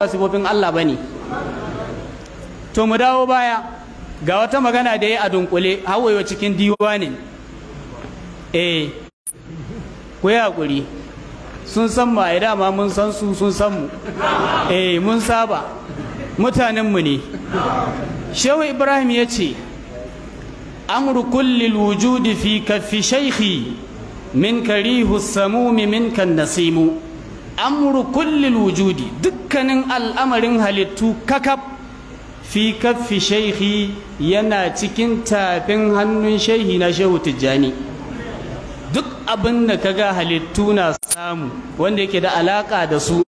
sifofin Allah bane. To mu dawo baya ga wata magana da ya a dunkule hawaye cikin diwanin ku yi hakuri sun san mu ai dama mun san su sun san mu mun saba mutanen mu ne. Shehu Ibrahim ya ce amru kulli wujudi fi kaffi shaykhi min karihu samumi min kan nasimu. Amru kulli wujudi dukkanin al'amarin halittu kakab fi kaffi shaykhi yana cikin tafin hannun shehi na Shehu Tijjani. Duk abin da kaga halittu na samu wanda yake da alaka da su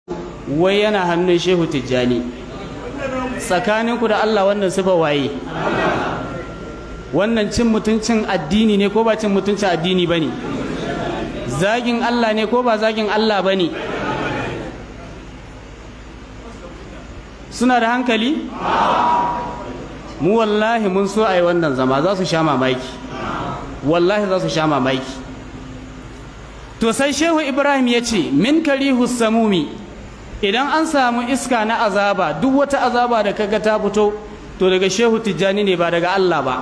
wai yana hannun Shehu Tijjani. Tsakaninku da Allah wannan sifa waye? Wannan cin mutuncin addini ne ko ba cin mutuncin addini bane? Zagin Allah ne ko ba zagin Allah bane? Suna da hankali? Mu wallahi mun so ai wannan zama za su sha mamaki. Wallahi za su sha mamaki. To sai Shehu Ibrahim ya ce min karihu samumi, idan an samu iska na azaba, duk wata azaba da kaga ta fito to daga Shehu Tijjani ne ba daga Allah ba.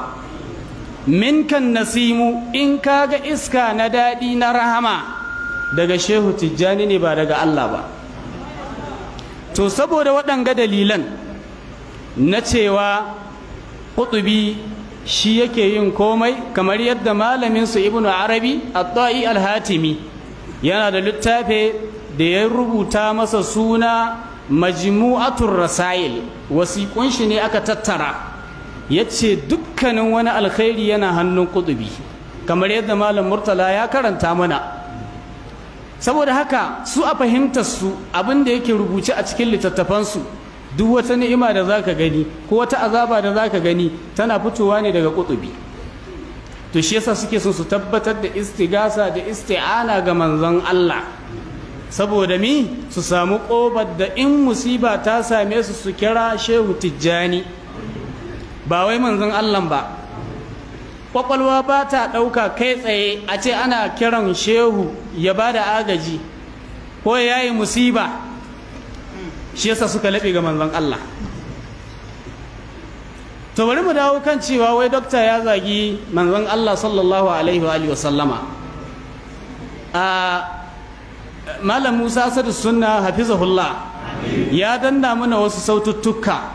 Min kan nasimu, in kaga iska na daɗi na rahama daga Shehu Tijjani ne ba daga Allah ba. To saboda waɗanga dalilan na cewa ƙutubi shi yake yin komai, kamar yadda malaminsu Ibn Arabi At-Ta'i Al-Hatimi yana da littafi da ya rubuta masa suna Majmu'atur Rasail, wasiƙun shi ne aka tattara, yace dukkanin wani alkhairi yana hannun ƙutubi, kamar yadda malam Murtala ya karanta mana. Saboda haka su a fahimtar su abin da yake rubuce a cikin littattafansu, duk wata ni'ima da zaka gani ko wata azaba da zaka gani tana fitowa ne daga ƙutubi. To shi yasa suke son su tabbatar da istigasa da isti'ana ga manzon Allah, saboda mi su samu ƙobar da in musiba ta same su su kira Shehu Tijjani ba wai manzon Allah ba. Kwakwalwa ba ta ɗauka kai tsaye a ce ana kiran shehu ya ba da agaji ko ya yi musiba, shi yasa suka laɓe ga manzon Allah. To bari mu dawo kan cewa wai dokta ya zagi manzon Allah sallallahu alaihi wa sallama. Malam Musa Asadu Sunna hafizahullah ya danna mana wasu saututtuka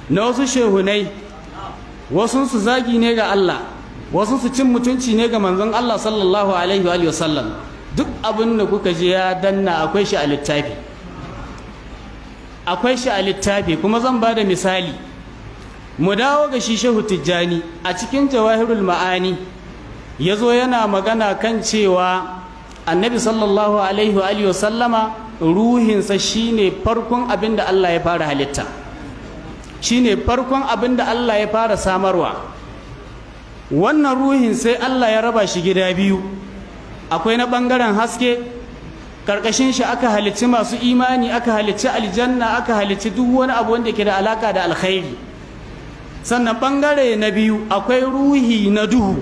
na wasu shehunai, wasu su zagi ne ga Allah, wasu su cin mutunci ne ga manzon Allah sallallahu alaihi wa sallam. Duk abin da kuka je ya danna akwai shi a littafi, akwai shi a littafi. Kuma zan ba da misali, mu dawo ga shi Shehu Tijjani a cikin Jawahirul Ma'ani ya zo yana magana kan cewa annabi sallallahu alaihi wa sallama ruhinsa shine farkon abin da Allah ya fara halitta, shine farkon abin da Allah ya fara samarwa. Wannan ruhin sai Allah ya raba shi gida biyu, akwai na ɓangaren haske, ƙarƙashin shi aka halicci masu imani, aka halicci aljanna, aka halicci duk wani abu wanda ke da alaka da alkhairi. Sannan ɓangare na biyu akwai ruhi na duhu,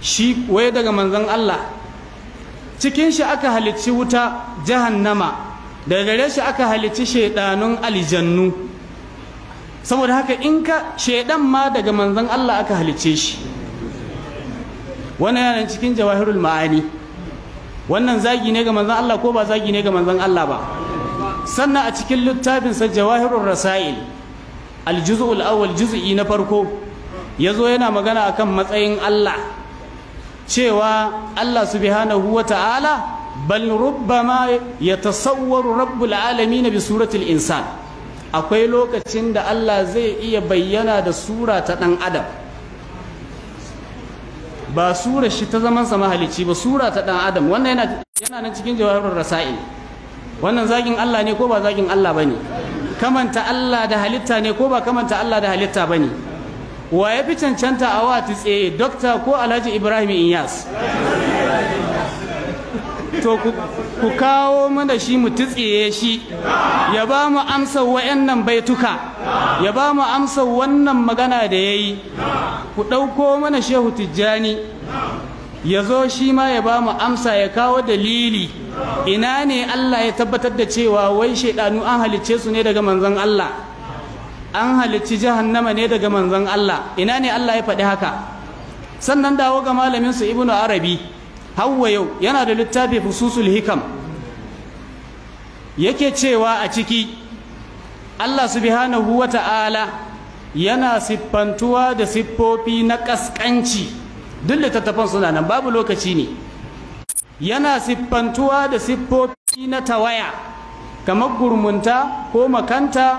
shi waye daga manzon Allah, cikin shi aka halicci wuta jahannama, daga gare shi aka halicci shaidanun aljannu. Saboda haka in ka shaidan ma daga manzon Allah aka halice shi. Wannan yana cikin Jawahirul Ma'ani. Wannan zagi ne ga manzon Allah ko ba zagi ne ga manzon Allah ba? Sannan a cikin littafin sa Jawahirur Rasail al-juz'ul awwal, juz'i na farko, yazo yana magana akan matsayin Allah, cewa Allah subhanahu wa ta'ala bal rubbama yatasawwaru rabbul alamin bi suratil insan. Akwai lokacin da Allah zai iya bayyana da sura ta ɗan adam, ba sura shi ta zaman sa mahalici ba, sura ta ɗan adam. Wannan yana nan cikin Jawahirur Rasail. Wannan zagin Allah ne ko ba zagin Allah bane? Kamanta Allah da halitta ne ko ba kamanta Allah da halitta bane? Wa ya fi cancanta a wati tsaye, Dokta ko Alhaji Ibrahim Inyas? To ku kawo mana shi mu tsiye shi, ya ba mu amsar wa'annan baituka, ya ba mu amsar wannan magana da ya yi. Ku ɗauko mana Shehu Tijjani, ya zo shi ma ya ba mu amsa ya kawo dalili ina ne Allah ya tabbatar da cewa wai shaidanu an halicce su ne daga manzon Allah, an halicci jahannama ne daga manzon Allah, ina ne Allah ya faɗi haka? Sannan dawo ga malamin su Ibnu Arabi Hawwa yau yana da littafi Fususul Hikam, yake cewa a ciki Allah subhanahu wa ta'ala yana siffantuwa da siffofi na ƙasƙanci, duk littattafan suna nan, babu lokaci ne. Yana siffantuwa da siffofi na tawaya kamar gurmunta ko makanta